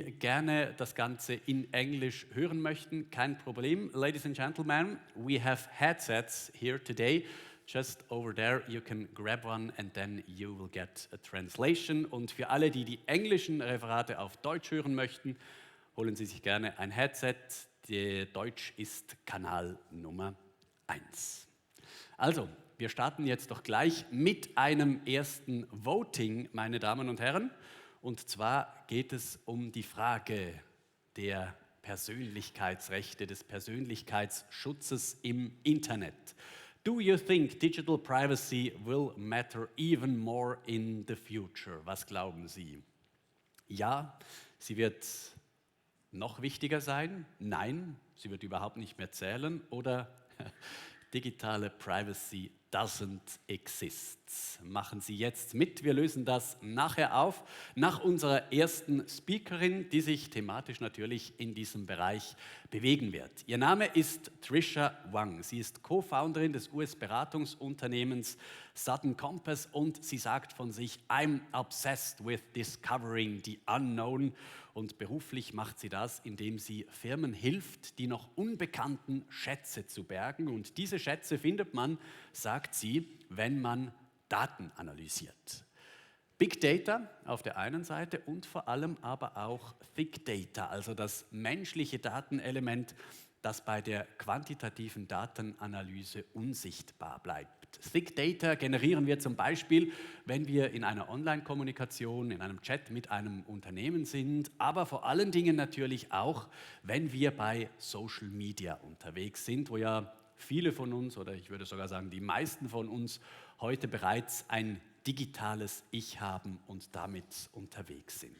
gerne das Ganze in Englisch hören möchten, kein Problem. Ladies and gentlemen, we have headsets here today. Just over there you can grab one and then you will get a translation. Und für alle, die die englischen Referate auf Deutsch hören möchten, holen Sie sich gerne ein Headset. Deutsch ist Kanal Nummer 1. Also, wir starten jetzt doch gleich mit einem ersten Voting, meine Damen und Herren. Und zwar geht es um die Frage der Persönlichkeitsrechte, des Persönlichkeitsschutzes im Internet. Do you think digital privacy will matter even more in the future? Was glauben Sie? Ja, sie wird noch wichtiger sein? Nein, sie wird überhaupt nicht mehr zählen? Oder digitale Privacy doesn't exist. Machen Sie jetzt mit, wir lösen das nachher auf, nach unserer ersten Speakerin, die sich thematisch natürlich in diesem Bereich bewegen wird. Ihr Name ist Tricia Wang. Sie ist Co-Founderin des US-Beratungsunternehmens Sudden Compass und sie sagt von sich, I'm obsessed with discovering the unknown. Und beruflich macht sie das, indem sie Firmen hilft, die noch unbekannten Schätze zu bergen. Und diese Schätze findet man, sagt sie, wenn man Daten analysiert. Big Data auf der einen Seite und vor allem aber auch Thick Data, also das menschliche Datenelement, das bei der quantitativen Datenanalyse unsichtbar bleibt. Thick Data generieren wir zum Beispiel, wenn wir in einer Online-Kommunikation, in einem Chat mit einem Unternehmen sind, aber vor allen Dingen natürlich auch, wenn wir bei Social Media unterwegs sind, wo ja viele von uns, oder ich würde sogar sagen, die meisten von uns heute bereits ein digitales Ich haben und damit unterwegs sind.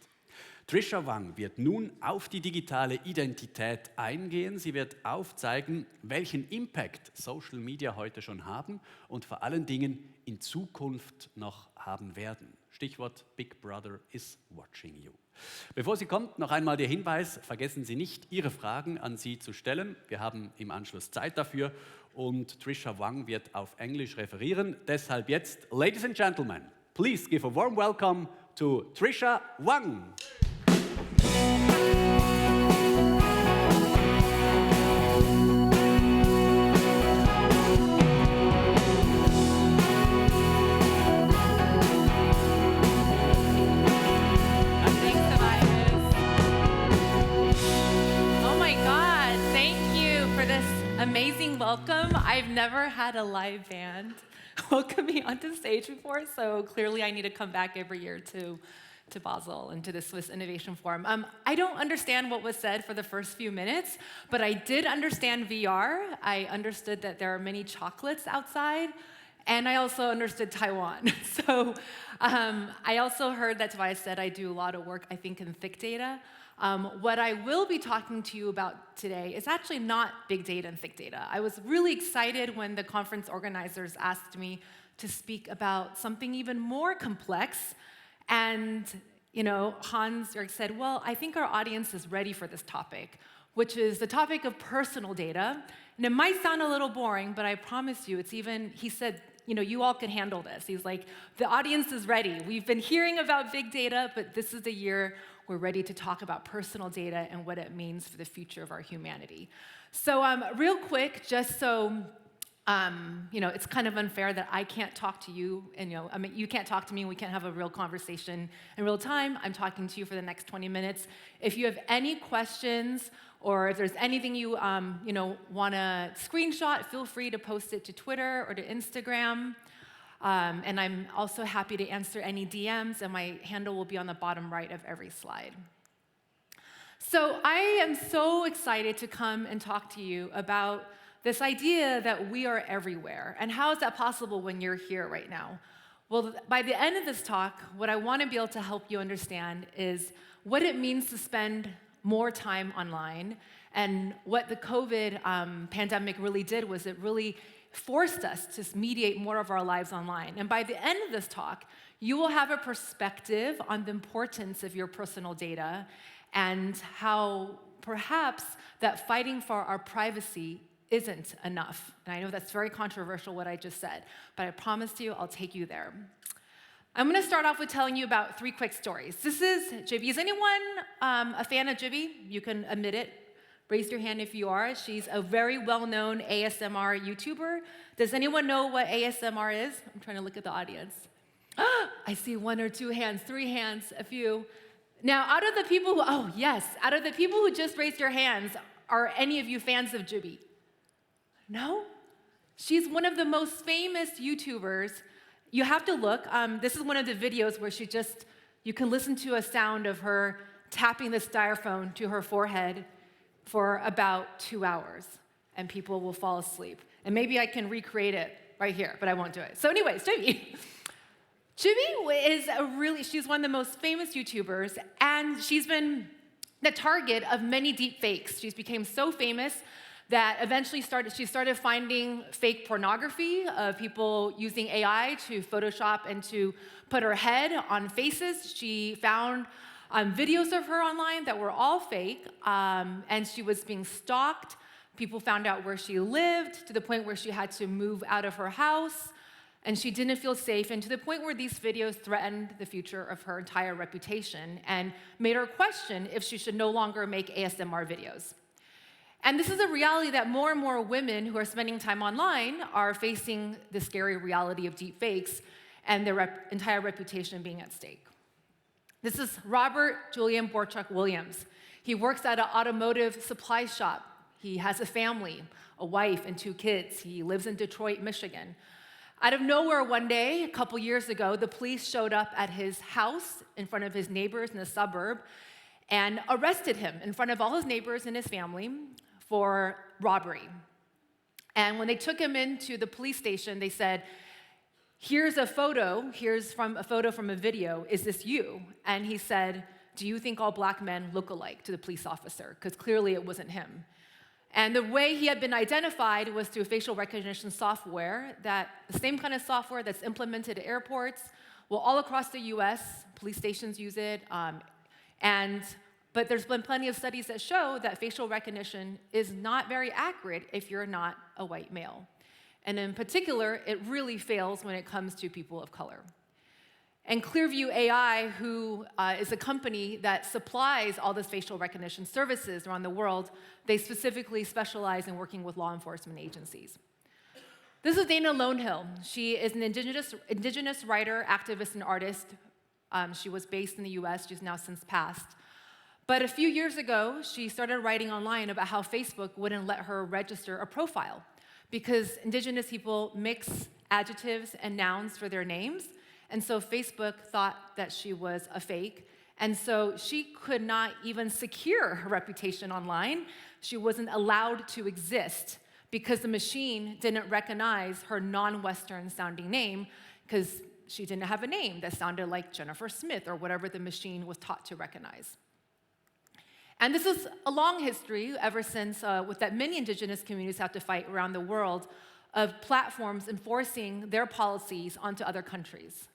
Tricia Wang wird nun auf die digitale Identität eingehen. Sie wird aufzeigen, welchen Impact Social Media heute schon haben und vor allen Dingen in Zukunft noch haben werden. Stichwort Big Brother is watching you. Bevor sie kommt, noch einmal der Hinweis, vergessen Sie nicht, Ihre Fragen an sie zu stellen. Wir haben im Anschluss Zeit dafür und Tricia Wang wird auf Englisch referieren. Deshalb jetzt, Ladies and Gentlemen, please give a warm welcome to Tricia Wang. Amazing welcome. I've never had a live band welcome me onto stage before, so clearly I need to come back every year to Basel and to the Swiss Innovation Forum. I don't understand what was said for the first few minutes, but I did understand VR. I understood that there are many chocolates outside, and I also understood Taiwan. So I also heard that Tobias said I do a lot of work, I think, in thick data. What I will be talking to you about today is actually not big data and thick data. I was really excited when the conference organizers asked me to speak about something even more complex. And, Hans Jörg said, well, I think our audience is ready for this topic, which is the topic of personal data. And it might sound a little boring, but I promise you, he said, you all can handle this. He's like, the audience is ready. We've been hearing about big data, but this is the year we're ready to talk about personal data and what it means for the future of our humanity. So real quick, just so, it's kind of unfair that I can't talk to you, and you can't talk to me, and we can't have a real conversation in real time. I'm talking to you for the next 20 minutes. If you have any questions, or if there's anything you, want to screenshot, feel free to post it to Twitter or to Instagram. And I'm also happy to answer any DMs, and my handle will be on the bottom right of every slide. So I am so excited to come and talk to you about this idea that we are everywhere. And how is that possible when you're here right now? Well, by the end of this talk, what I want to be able to help you understand is what it means to spend more time online. And what the COVID pandemic really did was it really forced us to mediate more of our lives online. And by the end of this talk, you will have a perspective on the importance of your personal data and how perhaps that fighting for our privacy isn't enough. And I know that's very controversial what I just said, but I promise you I'll take you there. I'm going to start off with telling you about 3 quick stories. This is Jibby. Is anyone a fan of Jibby? You can admit it. Raise your hand if you are. She's a very well-known ASMR YouTuber. Does anyone know what ASMR is? I'm trying to look at the audience. I see 1 or 2 hands, 3 hands, a few. Now, out of the people who just raised your hands, are any of you fans of Jibby? No? She's one of the most famous YouTubers. You have to look. This is one of the videos where you can listen to a sound of her tapping the styrofoam to her forehead for about 2 hours, and people will fall asleep. And maybe I can recreate it right here, but I won't do it. So anyways, Jibby. Jibby she's one of the most famous YouTubers, and she's been the target of many deep fakes. She's become so famous that eventually she started finding fake pornography of people using AI to Photoshop and to put her head on faces. She found videos of her online that were all fake, and she was being stalked. People found out where she lived to the point where she had to move out of her house, and she didn't feel safe, and to the point where these videos threatened the future of her entire reputation and made her question if she should no longer make ASMR videos. And this is a reality that more and more women who are spending time online are facing the scary reality of deep fakes and their entire reputation being at stake. This is Robert Julian Borchuk Williams. He works at an automotive supply shop. He has a family, a wife, and 2 kids. He lives in Detroit, Michigan. Out of nowhere one day, a couple years ago, the police showed up at his house in front of his neighbors in the suburb and arrested him in front of all his neighbors and his family for robbery. And when they took him into the police station, they said, here's a photo from a video, is this you? And he said, do you think all black men look alike, to the police officer? Because clearly it wasn't him. And the way he had been identified was through facial recognition software, the same kind of software that's implemented at airports. Well, all across the US, police stations use it. But there's been plenty of studies that show that facial recognition is not very accurate if you're not a white male. And in particular, it really fails when it comes to people of color. And Clearview AI, who is a company that supplies all this facial recognition services around the world, they specifically specialize in working with law enforcement agencies. This is Dana Lonehill. She is an indigenous writer, activist, and artist. She was based in the US. She's now since passed. But a few years ago, she started writing online about how Facebook wouldn't let her register a profile because indigenous people mix adjectives and nouns for their names. And so Facebook thought that she was a fake. And so she could not even secure her reputation online. She wasn't allowed to exist because the machine didn't recognize her non-Western sounding name because she didn't have a name that sounded like Jennifer Smith or whatever the machine was taught to recognize. And this is a long history ever since with that many indigenous communities have to fight around the world of platforms enforcing their policies onto other countries.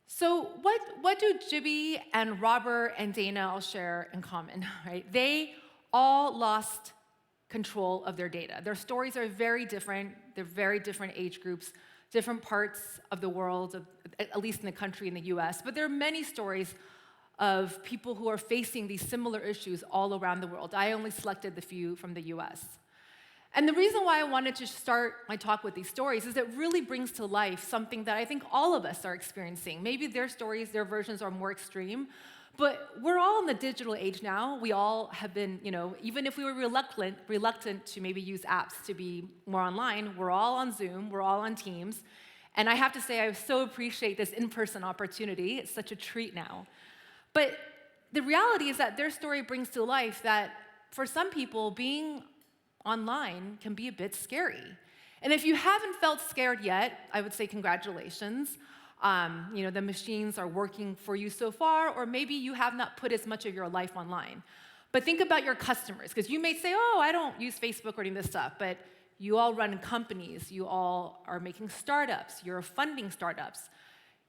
So what do Jibby and Robert and Dana all share in common, right? They all lost control of their data. Their stories are very different. They're very different age groups, different parts of the world, at least in the country, in the US. But there are many stories of people who are facing these similar issues all around the world. I only selected the few from the US. And the reason why I wanted to start my talk with these stories is it really brings to life something that I think all of us are experiencing. Maybe their stories, their versions are more extreme, but we're all in the digital age now. We all have been, even if we were reluctant to maybe use apps to be more online, we're all on Zoom, we're all on Teams. And I have to say, I so appreciate this in-person opportunity. It's such a treat now. But the reality is that their story brings to life that for some people, being online can be a bit scary. And if you haven't felt scared yet, I would say congratulations. The machines are working for you so far, or maybe you have not put as much of your life online. But think about your customers, because you may say, oh, I don't use Facebook or any of this stuff, but you all run companies, you all are making startups, you're funding startups.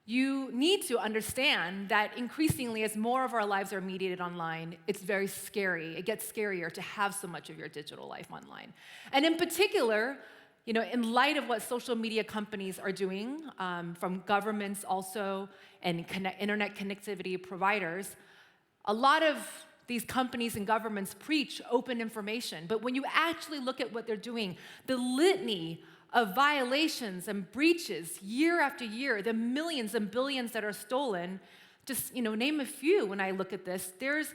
You need to understand that increasingly, as more of our lives are mediated online, it's very scary. It gets scarier to have so much of your digital life online. And in particular, in light of what social media companies are doing, from governments also, and internet connectivity providers, a lot of these companies and governments preach open information. But when you actually look at what they're doing, the litany of violations and breaches year after year, the millions and billions that are stolen, just name a few. When I look at this, there's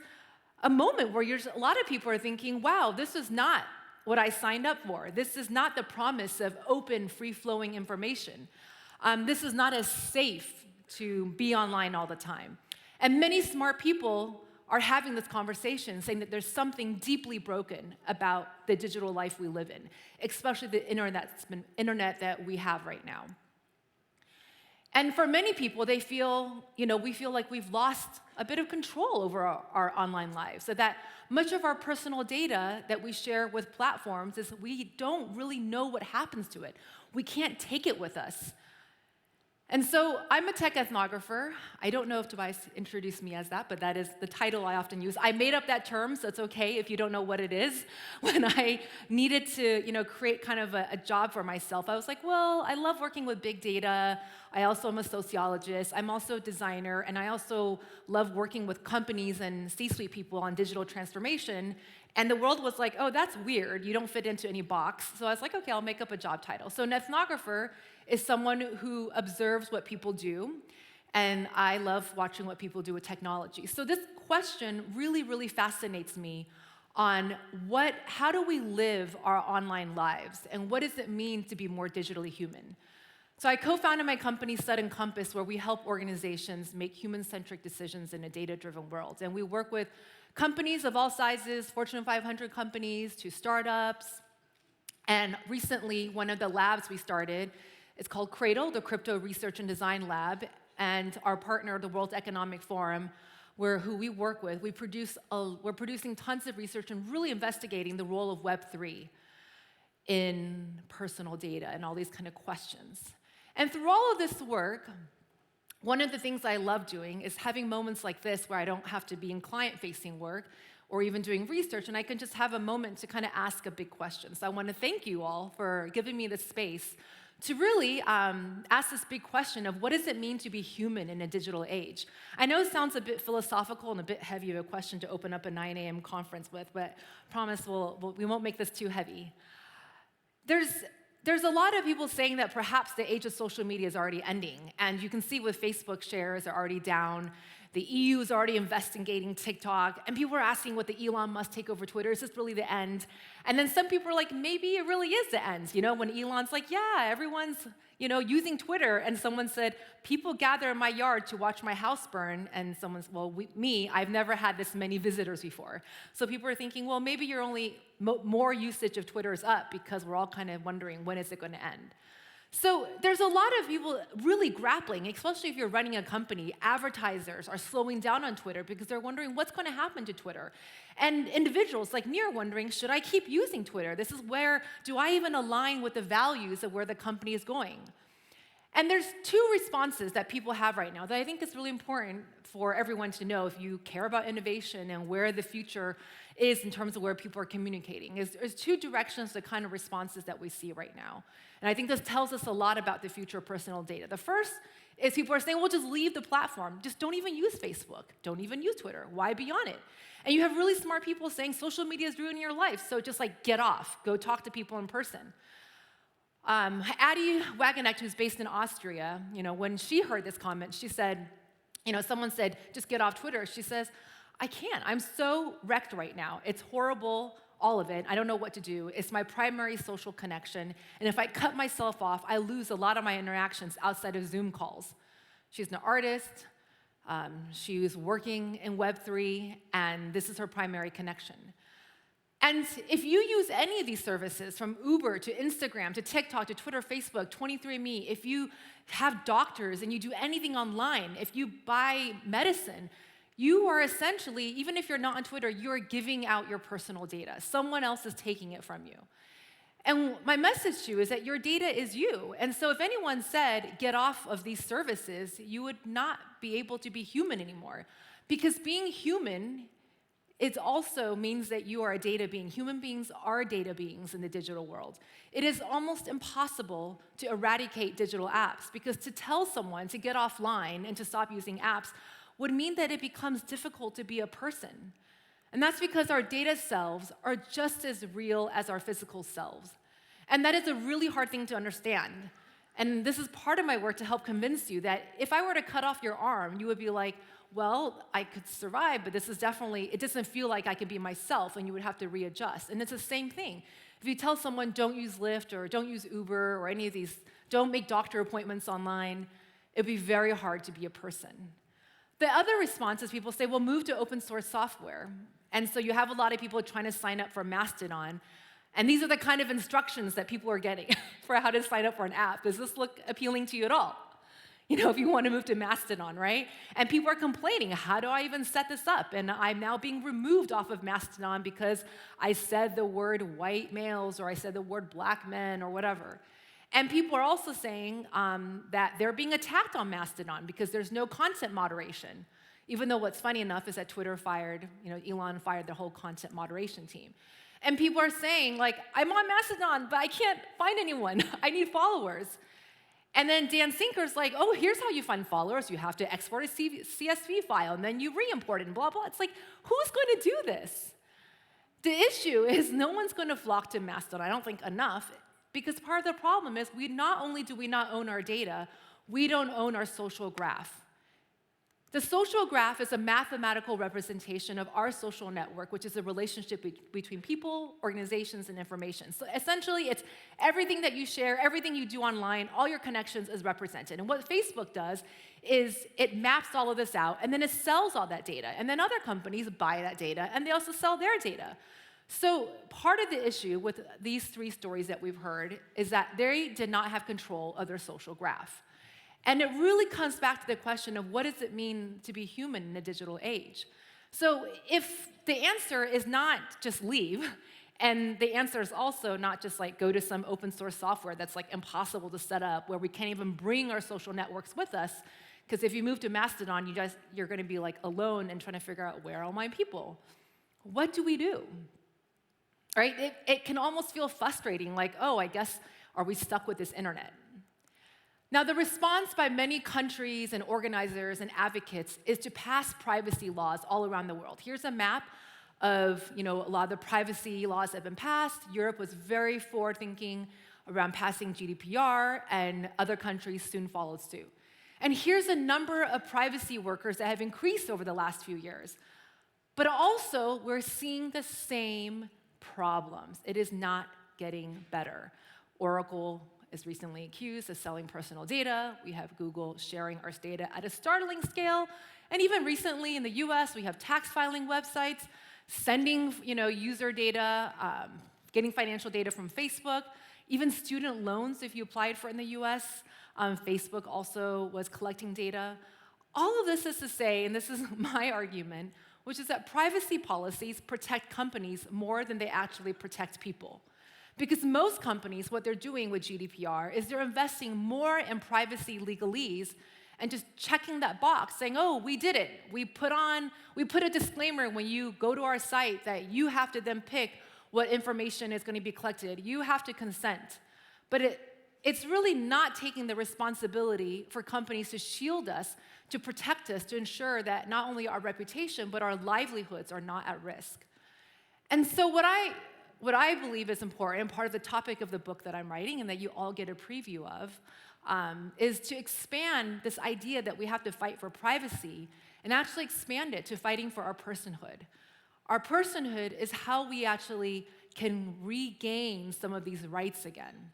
a moment where a lot of people are thinking, wow, this is not what I signed up for. This is not the promise of open, free-flowing information. This is not as safe to be online all the time. And many smart people are having this conversation, saying that there's something deeply broken about the digital life we live in, especially the internet that we have right now. And for many people, they feel, we feel like we've lost a bit of control over our online lives, so that much of our personal data that we share with platforms is we don't really know what happens to it. We can't take it with us. And so I'm a tech ethnographer. I don't know if Tobias introduced me as that, but that is the title I often use. I made up that term, so it's okay if you don't know what it is. When I needed to, create kind of a job for myself, I was like, well, I love working with big data. I also am a sociologist. I'm also a designer, and I also love working with companies and C-suite people on digital transformation. And the world was like, oh, that's weird. You don't fit into any box. So I was like, okay, I'll make up a job title. So an ethnographer is someone who observes what people do, and I love watching what people do with technology. So this question really, really fascinates me on how do we live our online lives, and what does it mean to be more digitally human? So I co-founded my company, Sudden Compass, where we help organizations make human-centric decisions in a data-driven world. And we work with companies of all sizes, Fortune 500 companies to startups. And recently, one of the labs we started is called Cradle, the Crypto Research and Design Lab, and our partner, the World Economic Forum, who we work with, we're producing tons of research and really investigating the role of Web3 in personal data and all these kind of questions. And through all of this work, one of the things I love doing is having moments like this where I don't have to be in client-facing work or even doing research, and I can just have a moment to kind of ask a big question. So I want to thank you all for giving me this space to really ask this big question of what does it mean to be human in a digital age? I know it sounds a bit philosophical and a bit heavy of a question to open up a 9 a.m. conference with, but I promise we won't make this too heavy. There's a lot of people saying that perhaps the age of social media is already ending, and you can see with Facebook shares are already down. The EU is already investigating TikTok, and people are asking what the Elon Musk take over Twitter, is this really the end? And then some people are like, maybe it really is the end. When Elon's like, yeah, everyone's using Twitter, and someone said, people gather in my yard to watch my house burn, and someone's, I've never had this many visitors before. So people are thinking, well, maybe you're only, more usage of Twitter is up because we're all kind of wondering, when is it going to end? So there's a lot of people really grappling, especially if you're running a company. Advertisers are slowing down on Twitter because they're wondering what's going to happen to Twitter. And individuals like me are wondering, should I keep using Twitter? This is where, do I even align with the values of where the company is going? And there's two responses that people have right now that I think is really important for everyone to know if you care about innovation and where the future is in terms of where people are communicating. There's two directions, the kind of responses that we see right now. And I think this tells us a lot about the future of personal data. The first is people are saying, well, just leave the platform. Just don't even use Facebook. Don't even use Twitter. Why be on it? And you have really smart people saying social media is ruining your life, so just get off. Go talk to people in person. Addie Wagenknecht, who's based in Austria, when she heard this comment, she said, someone said, just get off Twitter. She says, I can't. I'm so wrecked right now. It's horrible, all of it. I don't know what to do. It's my primary social connection. And if I cut myself off, I lose a lot of my interactions outside of Zoom calls. She's an artist. She was working in Web3, and this is her primary connection. And if you use any of these services, from Uber to Instagram to TikTok to Twitter, Facebook, 23andMe, if you have doctors and you do anything online, if you buy medicine, you are essentially, even if you're not on Twitter, you are giving out your personal data. Someone else is taking it from you. And my message to you is that your data is you. And so if anyone said, get off of these services, you would not be able to be human anymore. Because being human it also means that you are a data being. Human beings are data beings in the digital world. It is almost impossible to eradicate digital apps because to tell someone to get offline and to stop using apps would mean that it becomes difficult to be a person. And that's because our data selves are just as real as our physical selves. And that is a really hard thing to understand. And this is part of my work to help convince you that if I were to cut off your arm, you would be like, well, I could survive, but this is definitely, it doesn't feel like I can be myself, and you would have to readjust. And it's the same thing. If you tell someone, don't use Lyft or don't use Uber or any of these, don't make doctor appointments online, it'd be very hard to be a person. The other response is people say, well, move to open source software. And so you have a lot of people trying to sign up for Mastodon. And these are the kind of instructions that people are getting for how to sign up for an app. Does this look appealing to you at all? You know, if you want to move to Mastodon, right? And people are complaining, how do I even set this up? And I'm now being removed off of Mastodon because I said the word white males or I said the word black men or whatever. And people are also saying that they're being attacked on Mastodon because there's no content moderation. Even though what's funny enough is that Twitter fired, Elon fired the whole content moderation team. And people are saying, like, I'm on Mastodon, but I can't find anyone. I need followers. And then Dan Sinker's like, oh, here's how you find followers. You have to export a CSV file, and then you re-import it, and blah, blah. It's like, who's going to do this? The issue is no one's going to flock to Mastodon, I don't think enough, because part of the problem is not only do we not own our data, we don't own our social graph. The social graph is a mathematical representation of our social network, which is a relationship between people, organizations, and information. So essentially, it's everything that you share, everything you do online, all your connections is represented. And what Facebook does is it maps all of this out, and then it sells all that data. And then other companies buy that data, and they also sell their data. So part of the issue with these three stories that we've heard is that they did not have control of their social graph. And it really comes back to the question of what does it mean to be human in a digital age? So if the answer is not just leave, and the answer is also not just like go to some open source software that's like impossible to set up, where we can't even bring our social networks with us, because if you move to Mastodon, you're going to be like alone and trying to figure out where are all my people. What do we do? Right? It can almost feel frustrating, like, oh, I guess, are we stuck with this internet? Now, the response by many countries and organizers and advocates is to pass privacy laws all around the world. Here's a map of a lot of the privacy laws that have been passed. Europe was very forward-thinking around passing GDPR, and other countries soon followed suit. And here's a number of privacy workers that have increased over the last few years. But also, we're seeing the same problems. It is not getting better. Oracle is recently accused of selling personal data. We have Google sharing our data at a startling scale. And even recently in the US, we have tax filing websites sending user data, getting financial data from Facebook, even student loans if you applied for it in the US. Facebook also was collecting data. All of this is to say, and this is my argument, which is that privacy policies protect companies more than they actually protect people. Because most companies, what they're doing with GDPR is they're investing more in privacy legalese and just checking that box, saying, oh, we did it. We put a disclaimer when you go to our site that you have to then pick what information is going to be collected. You have to consent. But it's really not taking the responsibility for companies to shield us, to protect us, to ensure that not only our reputation, but our livelihoods are not at risk. And so what I believe is important, and part of the topic of the book that I'm writing and that you all get a preview of, is to expand this idea that we have to fight for privacy and actually expand it to fighting for our personhood. Our personhood is how we actually can regain some of these rights again.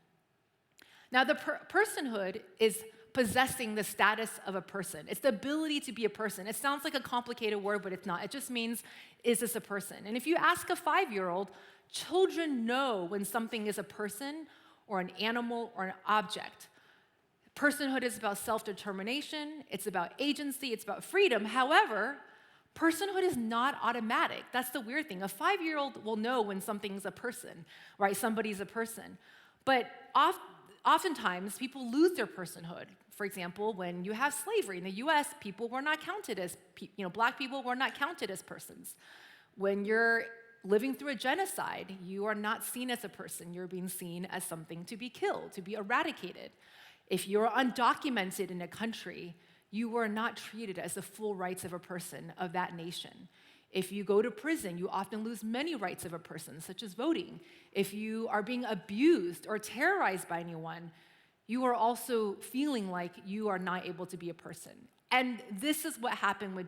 Now, the personhood is possessing the status of a person. It's the ability to be a person. It sounds like a complicated word, but it's not. It just means, is this a person? And if you ask a 5-year-old, children know when something is a person or an animal or an object. Personhood is about self-determination, it's about agency, it's about freedom. However, personhood is not automatic. That's the weird thing. A 5-year-old will know when something's a person, right? Somebody's a person. But oftentimes, people lose their personhood. For example, when you have slavery in the US, people were not counted as, black people were not counted as persons. When you're living through a genocide, you are not seen as a person. You're being seen as something to be killed, to be eradicated. If you're undocumented in a country, you are not treated as the full rights of a person of that nation. If you go to prison, you often lose many rights of a person, such as voting. If you are being abused or terrorized by anyone, you are also feeling like you are not able to be a person. And this is what happened with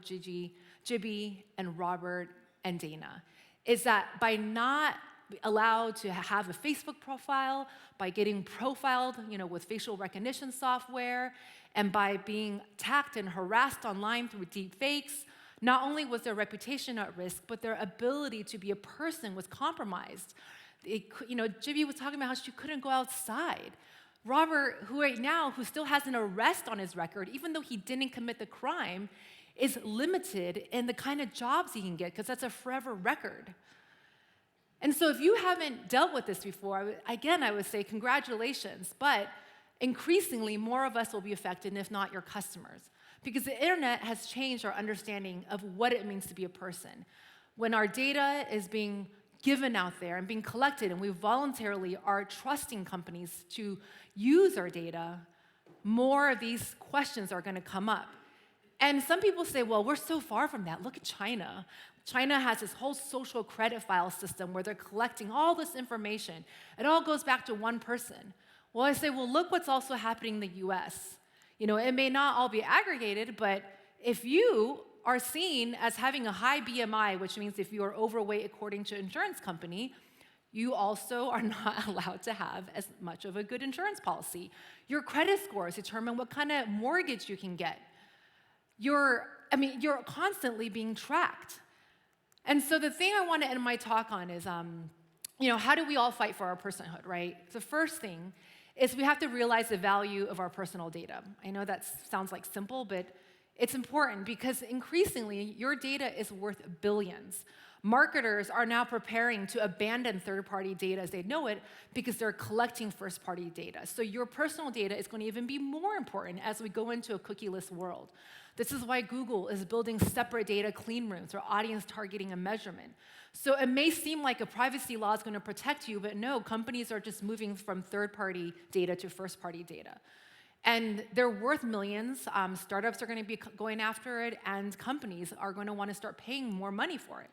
Gibby and Robert and Dana, is that by not allowed to have a Facebook profile, by getting profiled, with facial recognition software, and by being attacked and harassed online through deep fakes, not only was their reputation at risk, but their ability to be a person was compromised. Gibby was talking about how she couldn't go outside. Robert, who still has an arrest on his record, even though he didn't commit the crime, is limited in the kind of jobs he can get, because that's a forever record. And so if you haven't dealt with this before, I would say congratulations, but increasingly more of us will be affected, if not your customers, because the internet has changed our understanding of what it means to be a person. When our data is being given out there and being collected, and we voluntarily are trusting companies to use our data, more of these questions are going to come up. And some people say, well, we're so far from that. Look at China. China has this whole social credit file system where they're collecting all this information. It all goes back to one person. Well, I say, well, look what's also happening in the US. It may not all be aggregated, but if you are seen as having a high BMI, which means if you are overweight according to insurance company, you also are not allowed to have as much of a good insurance policy. Your credit scores determine what kind of mortgage you can get. You're constantly being tracked. And so the thing I want to end my talk on is, how do we all fight for our personhood, right? The first thing is we have to realize the value of our personal data. I know that sounds like simple, but it's important because increasingly your data is worth billions. Marketers are now preparing to abandon third-party data as they know it because they're collecting first-party data. So your personal data is going to even be more important as we go into a cookieless world. This is why Google is building separate data clean rooms for audience targeting and measurement. So it may seem like a privacy law is going to protect you, but no, companies are just moving from third-party data to first-party data. And they're worth millions. Startups are going to be going after it, and companies are going to want to start paying more money for it.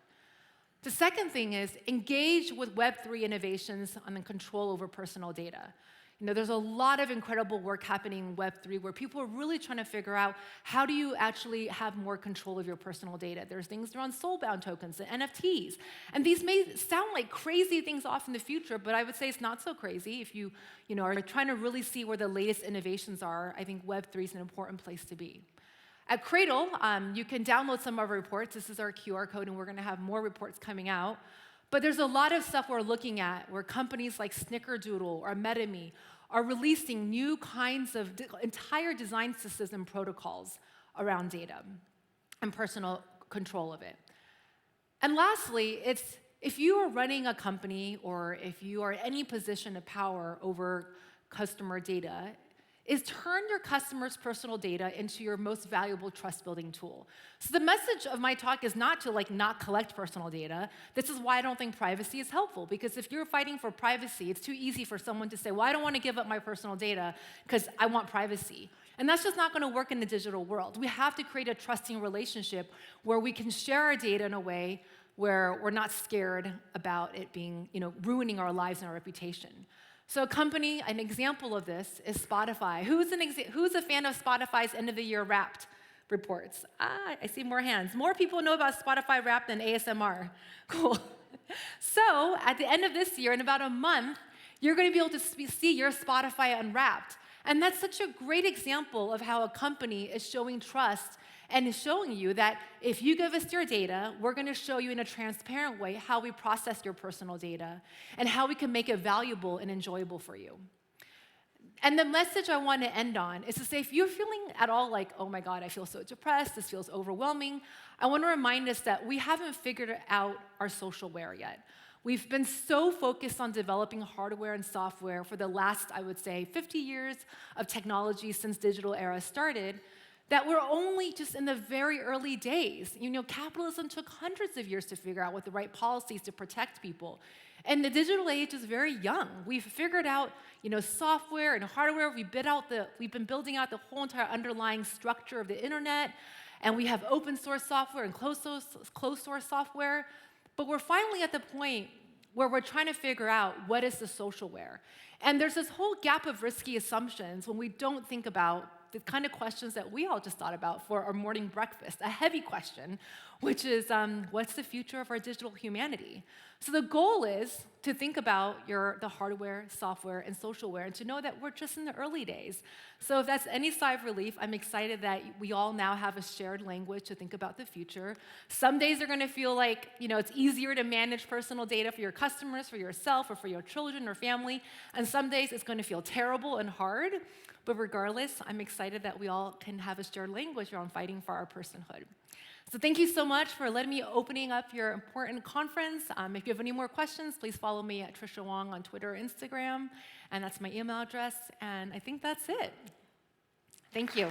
The second thing is engage with Web3 innovations on the control over personal data. There's a lot of incredible work happening in Web3 where people are really trying to figure out how do you actually have more control of your personal data. There's things around soulbound tokens and NFTs. And these may sound like crazy things off in the future, but I would say it's not so crazy. If you are trying to really see where the latest innovations are, I think Web3 is an important place to be. At Cradle, you can download some of our reports. This is our QR code, and we're going to have more reports coming out. But there's a lot of stuff we're looking at where companies like Snickerdoodle or MetaMe are releasing new kinds of entire design systems and protocols around data and personal control of it. And lastly, if you are running a company or if you are in any position of power over customer data, is turn your customers' personal data into your most valuable trust-building tool. So the message of my talk is not to not collect personal data. This is why I don't think privacy is helpful, because if you're fighting for privacy, it's too easy for someone to say, well, I don't want to give up my personal data because I want privacy. And that's just not going to work in the digital world. We have to create a trusting relationship where we can share our data in a way where we're not scared about it being, ruining our lives and our reputation. So a company, an example of this is Spotify. Who's a fan of Spotify's end-of-the-year Wrapped reports? I see more hands. More people know about Spotify Wrapped than ASMR. Cool. So at the end of this year, in about a month, you're going to be able to see your Spotify Unwrapped. And that's such a great example of how a company is showing trust and is showing you that if you give us your data, we're going to show you in a transparent way how we process your personal data and how we can make it valuable and enjoyable for you. And the message I want to end on is to say, if you're feeling at all like, oh my God, I feel so depressed, this feels overwhelming, I want to remind us that we haven't figured out our socialware yet. We've been so focused on developing hardware and software for the last, I would say, 50 years of technology since digital era started, that we're only just in the very early days. You know, capitalism took hundreds of years to figure out what the right policies to protect people. And the digital age is very young. We've figured out, you know, software and hardware. We've been building out the whole entire underlying structure of the internet. And we have open source software and closed source software. But we're finally at the point where we're trying to figure out what is the socialware. And there's this whole gap of risky assumptions when we don't think about the kind of questions that we all just thought about for our morning breakfast, a heavy question, which is, what's the future of our digital humanity? So the goal is to think about the hardware, software, and socialware, and to know that we're just in the early days. So if that's any sigh of relief, I'm excited that we all now have a shared language to think about the future. Some days are going to feel like, you know, it's easier to manage personal data for your customers, for yourself, or for your children or family, and some days it's going to feel terrible and hard. But regardless, I'm excited that we all can have a shared language around fighting for our personhood. So thank you so much for letting me opening up your important conference. If you have any more questions, please follow me at Tricia Wang on Twitter or Instagram, and that's my email address, and I think that's it. Thank you.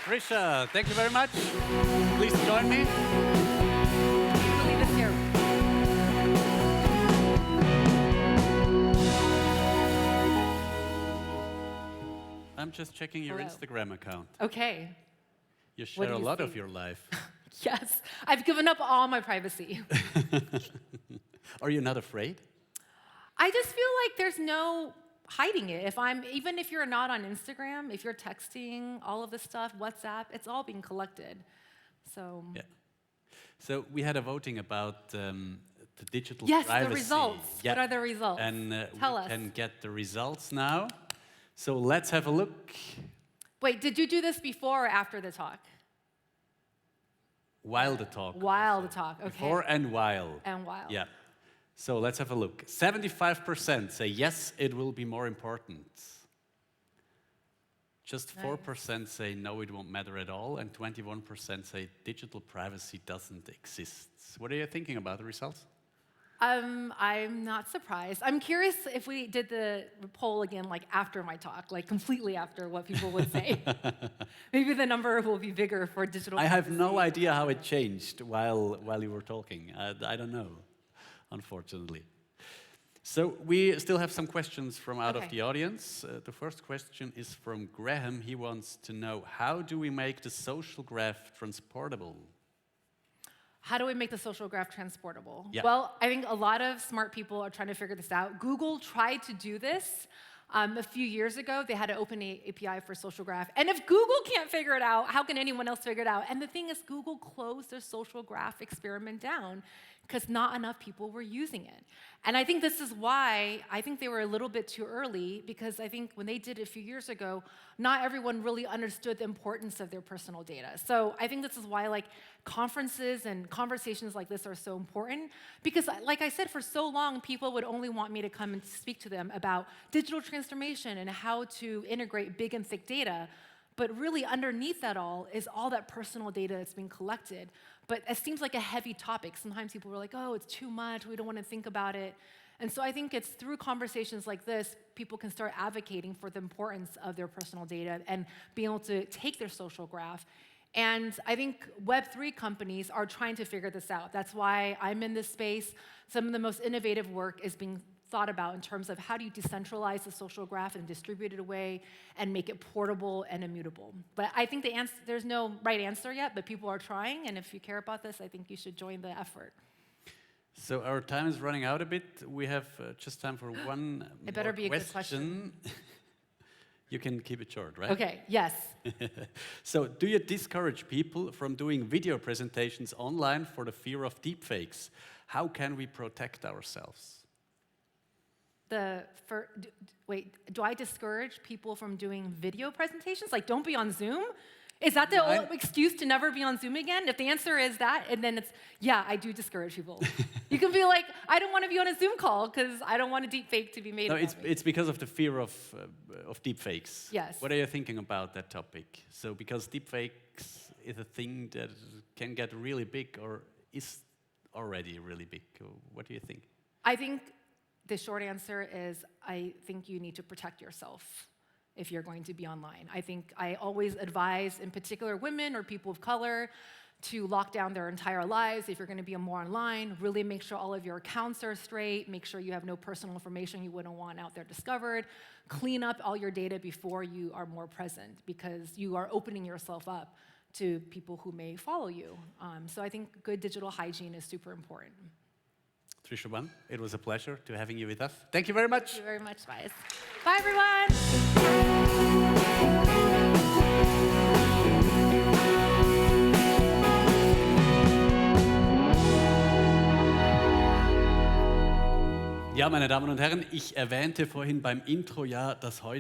Tricia, thank you very much. Please join me. I'll leave this here. I'm just checking your Hello. Instagram account. Okay. You share a lot see? of your life. Yes, I've given up all my privacy. Are you not afraid? I just feel like there's no hiding it. Even if you're not on Instagram, if you're texting, all of this stuff, WhatsApp, it's all being collected. So Yeah. So we had a voting about the digital yes, privacy. the results. Yeah. What are the results? And Tell we us. can get the results now. So let's have a look. Wait, did you do this before or after the talk? While the talk. While the talk, okay. Before and while. And while. Yeah. So let's have a look. 75% say yes, it will be more important. Just 4% say no, it won't matter at all, and 21% say digital privacy doesn't exist. What are you thinking about the results? I'm not surprised. I'm curious if we did the poll again, like after my talk, like completely after what people would say. Maybe the number will be bigger for digital I have privacy. no idea how it changed while you were talking. I don't know, unfortunately. So we still have some questions from out of the audience. The first question is from Graham. He wants to know, how do we make the social graph transportable? How do we make the social graph transportable? Yeah. Well, I think a lot of smart people are trying to figure this out. Google tried to do this a few years ago. They had an open API for social graph. And if Google can't figure it out, how can anyone else figure it out? And the thing is, Google closed their social graph experiment down because not enough people were using it. And I think this is why I think they were a little bit too early, because I think when they did it a few years ago, not everyone really understood the importance of their personal data. So I think this is why like conferences and conversations like this are so important, because like I said, for so long, people would only want me to come and speak to them about digital transformation and how to integrate big and thick data. But really underneath that all is all that personal data that's being collected. But it seems like a heavy topic. Sometimes people are like, oh, it's too much, we don't want to think about it. And so I think it's through conversations like this, people can start advocating for the importance of their personal data and being able to take their social graph. And I think Web3 companies are trying to figure this out. That's why I'm in this space. Some of the most innovative work is being thought about in terms of how do you decentralize the social graph and distribute it away and make it portable and immutable. But I think there's no right answer yet, but people are trying, and if you care about this, I think you should join the effort. So our time is running out a bit. We have just time for one It better be a question. good question. You can keep it short, right? Okay, yes. So do you discourage people from doing video presentations online for the fear of deepfakes? How can we protect ourselves? Wait, do I discourage people from doing video presentations? Like, don't be on Zoom? Is that the old excuse to never be on Zoom again? If the answer is that, and then it's, yeah, I do discourage people. You can be like, I don't want to be on a Zoom call because I don't want a deep fake to be made. No, it's because of the fear of deepfakes. Yes. What are you thinking about that topic? So because deepfakes is a thing that can get really big or is already really big. What do you think? I think the short answer is I think you need to protect yourself. if you're going to be online. I think I always advise, in particular, women or people of color to lock down their entire lives. If you're going to be more online, really make sure all of your accounts are straight, make sure you have no personal information you wouldn't want out there discovered, clean up all your data before you are more present, because you are opening yourself up to people who may follow you. So I think good digital hygiene is super important. Tricia Wang, it was a pleasure to having you with us. Thank you very much. Thank you very much, guys. Bye, everyone. Ja, meine Damen und Herren, ich erwähnte vorhin beim Intro ja, dass heute